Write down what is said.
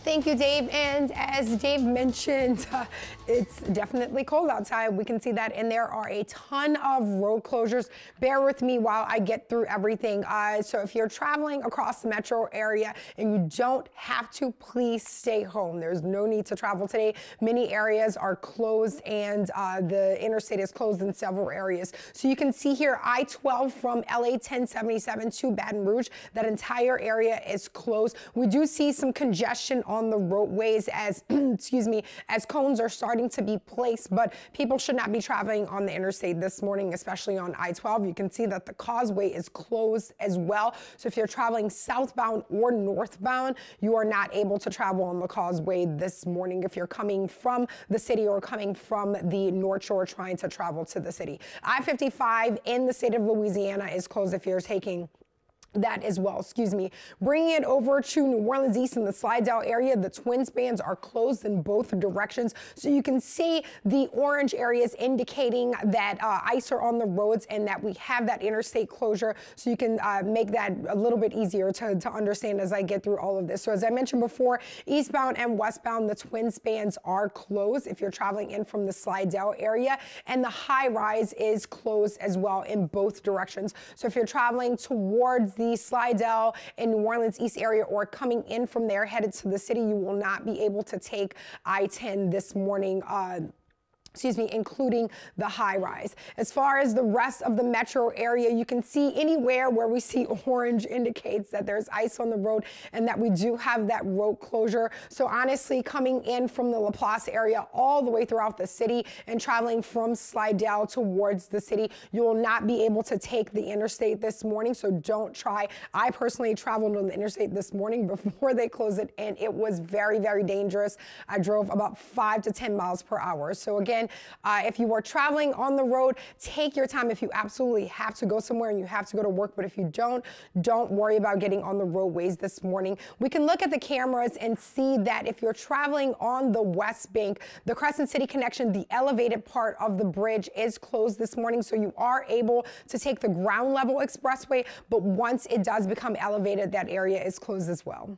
Thank you, Dave. And as Dave mentioned, it's definitely cold outside. We can see that, and there are a ton of road closures. Bear with me while I get through everything. So if you're traveling across the metro area and you don't have to, please stay home. There's no need to travel today. Many areas are closed, and the interstate is closed in several areas. So you can see here I-12 from LA 1077 to Baton Rouge. That entire area is closed. We do see some congestion on the roadways as, excuse me, as cones are starting to be placed, but people should not be traveling on the interstate this morning, especially on I-12. You can see that the causeway is closed as well. So if you're traveling southbound or northbound, you are not able to travel on the causeway this morning if you're coming from the city or coming from the North Shore trying to travel to the city. I-55 in the state of Louisiana is closed if you're taking that as well, excuse me. Bringing it over to New Orleans East in the Slidell area, the twin spans are closed in both directions. So you can see the orange areas indicating that ice are on the roads and that we have that interstate closure. So you can make that a little bit easier to understand as I get through all of this. So as I mentioned before, eastbound and westbound, the twin spans are closed if you're traveling in from the Slidell area, and the high rise is closed as well in both directions. So if you're traveling towards the Slidell and New Orleans East area or coming in from there headed to the city, you will not be able to take I-10 this morning. Excuse me, including the high rise. As far as the rest of the metro area, you can see anywhere where we see orange indicates that there's ice on the road and that we do have that road closure. So honestly, coming in from the Laplace area all the way throughout the city and traveling from Slidell towards the city, you will not be able to take the interstate this morning. So don't try. I personally traveled on the interstate this morning before they closed it, and it was very, very dangerous. I drove about 5 to 10 miles per hour. So again, if you are traveling on the road, take your time if you absolutely have to go somewhere and you have to go to work. But if you don't worry about getting on the roadways this morning. We can look at the cameras and see that if you're traveling on the West Bank, the Crescent City connection, the elevated part of the bridge is closed this morning. So you are able to take the ground level expressway, but once it does become elevated, that area is closed as well.